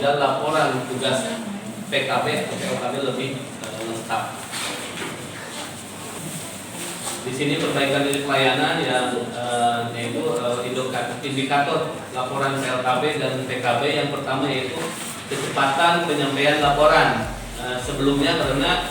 ada laporan tugas PKB atau PLKB lebih lengkap. Di sini perbaikan unit pelayanan yang yaitu indikator laporan PLKB dan PKB. Yang pertama yaitu kecepatan penyampaian laporan. Sebelumnya karena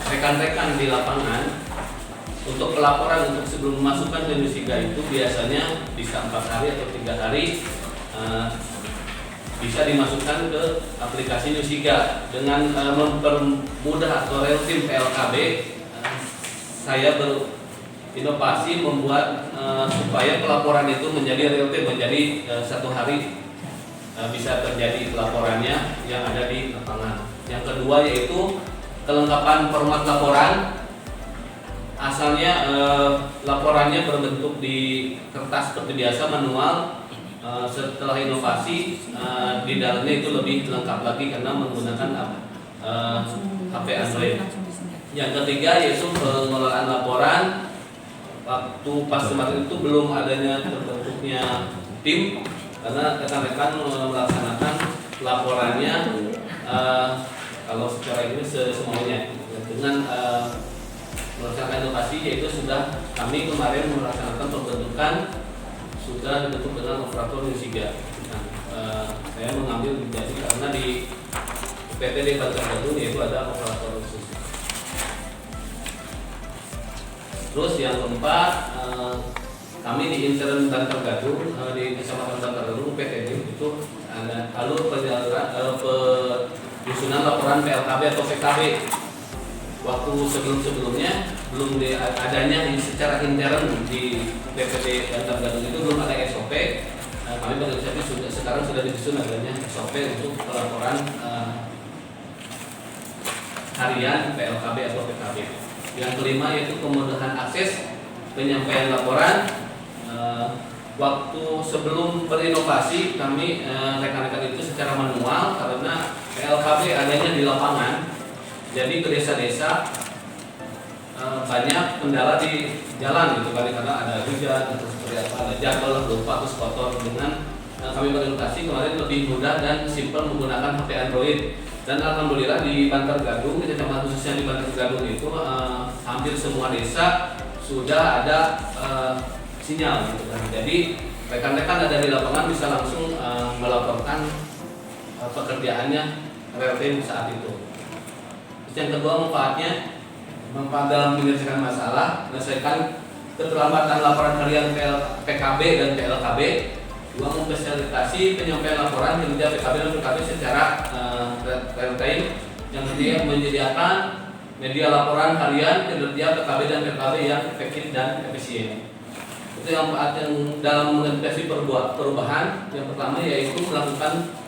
rekan-rekan di lapangan untuk pelaporan untuk sebelum memasukkan ke Nusiga itu biasanya bisa 4 hari atau 3 hari bisa dimasukkan ke aplikasi Nusiga. Dengan mempermudah atau real time PLKB, saya berinovasi membuat supaya pelaporan itu menjadi real time, menjadi 1 hari bisa terjadi pelaporannya yang ada di lapangan. Yang kedua yaitu kelengkapan format laporan. Asalnya laporannya berbentuk di kertas seperti biasa manual. Setelah inovasi di dalamnya itu lebih lengkap lagi karena menggunakan HP Android. Yang ketiga yaitu pengelolaan laporan. Waktu pas kemarin itu belum adanya terbentuknya tim karena rekan-rekan melaksanakan laporannya kalau secara ini semaunya. Dengan melaksanakan inovasi yaitu sudah kami kemarin melaksanakan pembentukan sudah dibentuk dengan operator Nusiga. Saya mengambil jadi karena di PTD Bantar Gadung yaitu ada operator khusus. Terus yang keempat, kami di intern Bantar Gadung di Kecamatan Bantar Gadung PTD itu ada alur penyaluran penyusunan laporan PLKB atau PKB. Waktu sebelumnya belum adanya secara intern di PPD Bantar Gadung itu belum ada SOP. Kami berinisiatif sekarang sudah disusun adanya SOP untuk pelaporan harian PLKB atau PKB. Yang kelima yaitu kemudahan akses penyampaian laporan. Waktu sebelum berinovasi kami rekan-rekan itu secara manual karena PLKB adanya di lapangan. Jadi ke desa-desa banyak kendala di jalan gitu kali karena ada hujan atau seperti apa, ada jadwal lupa atau kotor. Dengan kami berinovasi kemarin lebih mudah dan simpel menggunakan HP Android. Dan alhamdulillah di Bantar Gadung, di kecamatan khususnya di Bantar Gadung itu hampir semua desa sudah ada sinyal gitu kan. Jadi rekan-rekan ada di lapangan bisa langsung melaporkan pekerjaannya real time saat itu. Yang kedua manfaat dalam menyelesaikan masalah, menyelesaikan keterlambatan laporan harian PKB dan PLKB. Dua, memfasilitasi penyampaian laporan kinerja PKB dan PKB secara real time. Yang ketiga, menyediakan media laporan harian kinerja PKB dan PLKB yang efektif dan efisien. Itu yang dalam mengantisipasi perubahan. Yang pertama yaitu melakukan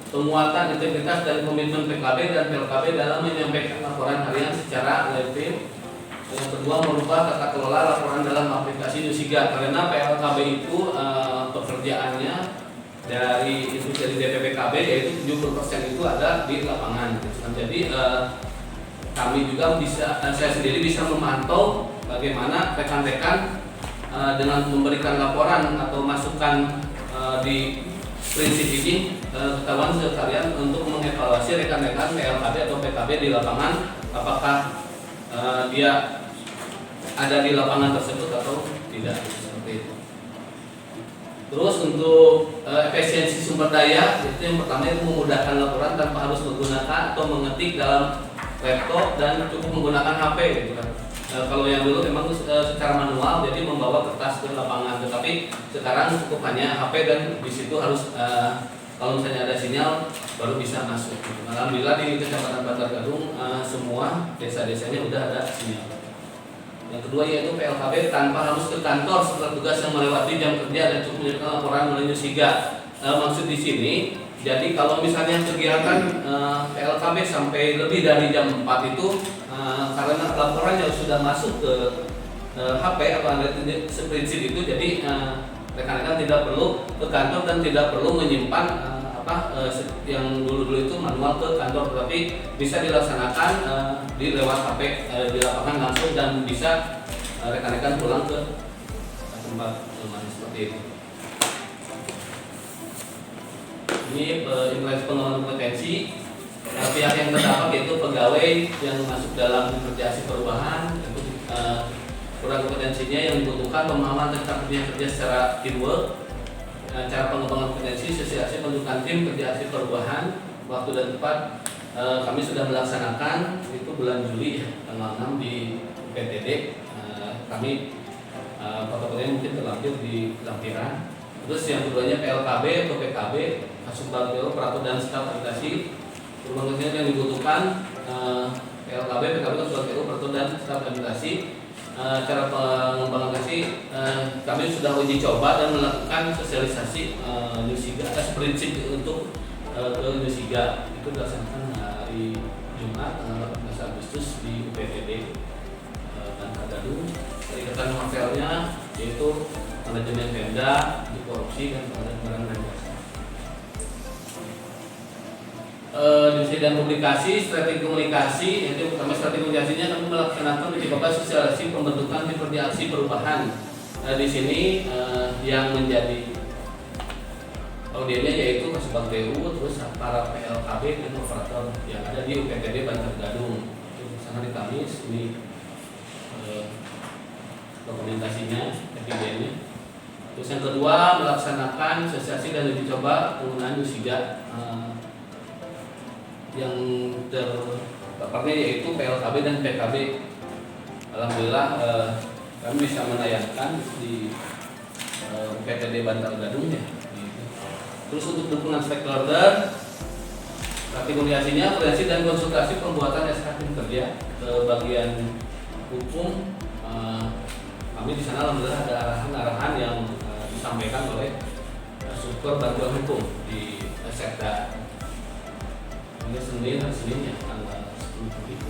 penguatan integritas dan komitmen PKB dan PLKB dalam menyampaikan laporan harian secara real time. Yang kedua, merubah tata kelola laporan dalam aplikasi Nusiga karena PLKB itu pekerjaannya dari DPPKB yaitu 70% itu ada di lapangan. Jadi kami juga saya sendiri bisa memantau bagaimana rekan-rekan dengan memberikan laporan atau masukan di prinsip ini ketahuan sekalian untuk mengevaluasi rekan-rekan PLKB atau PKB di lapangan apakah dia ada di lapangan tersebut atau tidak, seperti itu. Terus untuk efisiensi sumber daya itu yang pertama itu memudahkan laporan tanpa harus menggunakan atau mengetik dalam laptop dan cukup menggunakan HP gitu kan. Kalau yang dulu memang secara manual jadi membawa kertas ke lapangan, tetapi sekarang cukup hanya HP dan di situ harus kalau misalnya ada sinyal baru bisa masuk. Alhamdulillah di Kecamatan Bantar Gadung semua desa-desanya udah ada sinyal. Yang kedua yaitu PLKB tanpa harus ke kantor setelah tugas yang melewati jam kerja dan cukup menyiapkan laporan melalui Nusiga. Maksud di sini, jadi kalau misalnya kegiatan PLKB sampai lebih dari jam 4 itu karena laporannya sudah masuk ke HP atau Android seprinsip itu, jadi rekan-rekan tidak perlu ke kantor dan tidak perlu menyimpan yang dulu-dulu itu manual ke kantor, tetapi bisa dilaksanakan di lewat HP di lapangan langsung dan bisa rekan-rekan pulang ke tempat seperti itu. Ini pengembangan kompetensi pihak yang terdampak yaitu pegawai yang masuk dalam kerja perubahan, itu kurang kompetensinya yang dibutuhkan pemahaman tentang kerja secara teamwork, cara pengembangan kompetensi, sosialisasi pembentukan tim kerja perubahan, waktu dan tempat. Kami sudah melaksanakan itu bulan Juli tanggal 6 di PTD. Kami protokolnya mungkin terlampir di lampiran. Terus yang keduanya PLKB atau PKB, Kasubag Operator dan Staf Aplikasi. Kemudian yang dibutuhkan PLKB, PKB, Kasubag Operator dan Staf Aplikasi. Cara pengembangan aplikasi kami sudah uji coba dan melakukan sosialisasi Nusiga, prinsip untuk ke Nusiga itu dilaksanakan hari Jumat tanggal 18 Agustus di UPTD Bantar Gadung. Ikatan novelnya yaitu manajemen Pemda, anti korupsi dan pengadaan barang dan jasa. Divisi dan publikasi, strategi komunikasi, yaitu pertama strategi komunikasinya kami melaksanakan uji coba sosialisasi pembentukan tim kerja aksi perubahan. Di sini yang menjadi audiennya yaitu Kasubag TU, terus para PLKB dan operator yang ada di UPTD Bantar Gadung. Itu sana di Kamis ini dokumentasinya, FID-nya. Terus yang kedua melaksanakan sosialisasi dan uji coba penggunaan Nusiga yang terpaparnya yaitu PLKB dan PKB. Alhamdulillah kami bisa menayangkan di UPTD Bantar Gadung ya. Terus untuk dukungan stakeholder, komunikasinya, koordinasi dan konsultasi pembuatan SK tim kerja ke bagian hukum. Kami di sana alhamdulillah ada arahan-arahan yang disampaikan oleh Super Bantuan Hukum di Sekda. Ini Senin ya tanggal 10 itu.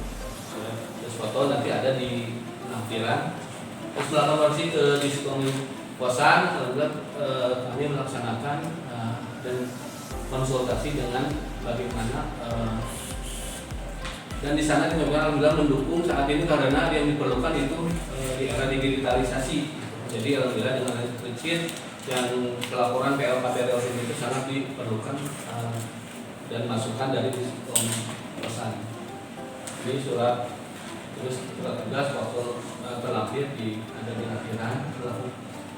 Terus foto nanti ada di lampiran. Terus melakukan versi ke diskon kosan, alhamdulillah kami melaksanakan dan konsultasi dengan bagaimana dan di sana kita alhamdulillah mendukung saat ini karena yang diperlukan itu di era digitalisasi. Jadi alhamdulillah dengan prinsip yang pelaporan PLKB itu sangat diperlukan dan masukan dari kosan. Ini surat tugas foto terlampir ada di lampiran.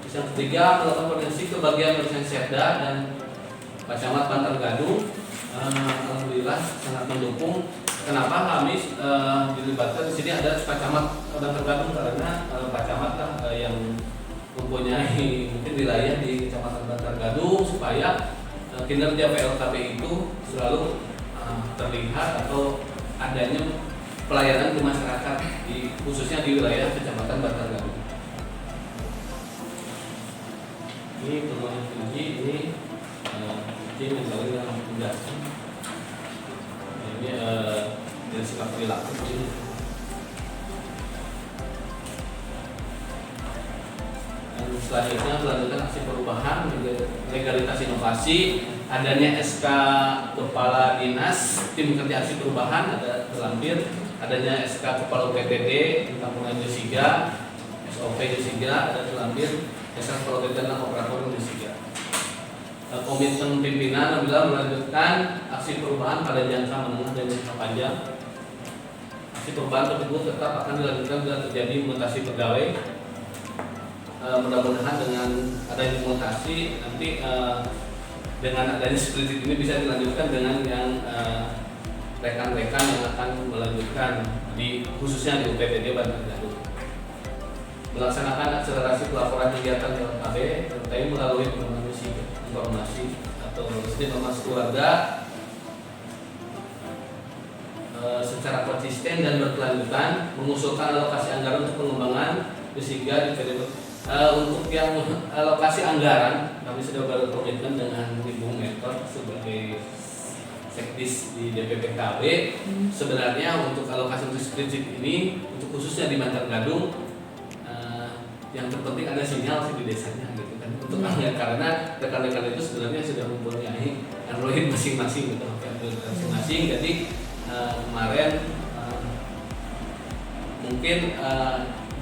Terus yang ketiga melakukan koordinasi ke bagian urusan Sekda dan Pak Camat Bantar Gadung. Alhamdulillah sangat mendukung. Kenapa kami dilibatkan di sini ada Pak Camat Bantar Gadung karena Pak Camat yang mempunyai mungkin wilayah di Kecamatan Bantar Gadung supaya kinerja PLKB itu selalu terlihat atau adanya pelayanan ke masyarakat khususnya di wilayah Kecamatan Bantar Gadung. Ini temuan tinggi ini tim yang baru dalam penjelasan. Ini dari sikap perilaku ini. Dan selanjutnya melanjutkan aksi perubahan legalitas inovasi, adanya SK Kepala Dinas Tim Kerja Aksi Perubahan ada terlampir, adanya SK Kepala UPTD tentang penggunaan Nusiga, SOP Nusiga ada terlampir, SK Kepala UPTD dan Operator Nusiga. Komitmen pimpinan adalah melanjutkan aksi perubahan pada jangka menengah dan jangka panjang. Aksi perubahan tersebut tetap akan dilanjutkan bila terjadi mutasi pegawai. Mudah-mudahan dengan adanya mutasi nanti dengan adanya seperti ini bisa dilanjutkan dengan yang rekan-rekan yang akan melanjutkan khususnya di UPTD Bantar Gadung. Melaksanakan akselerasi pelaporan kegiatan LKB terutama melalui informasi atau informasi keluarga secara konsisten dan berkelanjutan, mengusulkan alokasi anggaran untuk pengembangan Nusiga di periode untuk yang alokasi anggaran kami sudah berkomitmen dengan Ibu Mentor sebagai sekdis di DPPKB. Sebenarnya untuk alokasi prinsip ini untuk khususnya di Bantar Gadung yang terpenting ada sinyal sih di desanya gitu kan untuk karena rekan-rekan itu sebenarnya sudah mempunyai Android masing-masing gitu masing-masing. Jadi kemarin mungkin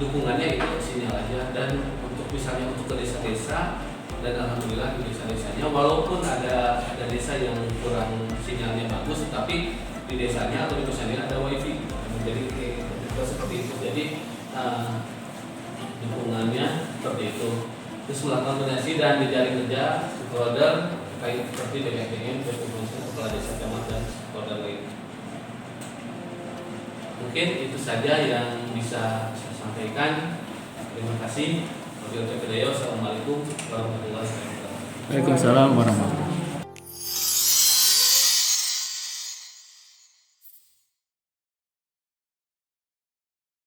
dukungannya itu sinyal aja, dan untuk misalnya untuk ke desa-desa dan alhamdulillah di desa-desanya walaupun ada desa yang kurang sinyalnya bagus, tapi di desanya atau di posyandu ada wifi. Jadi seperti itu. Jadi dukungannya seperti itu. Terus melakukan koordinasi dan dijaring kerja stakeholder terkait seperti DPM, kepala desa, camat dan stakeholder lain. Mungkin itu saja yang bisa saya sampaikan. Terima kasih. Wabillahi taufiq. Assalamualaikum warahmatullahi wabarakatuh. Waalaikumsalam warahmatullahi wabarakatuh.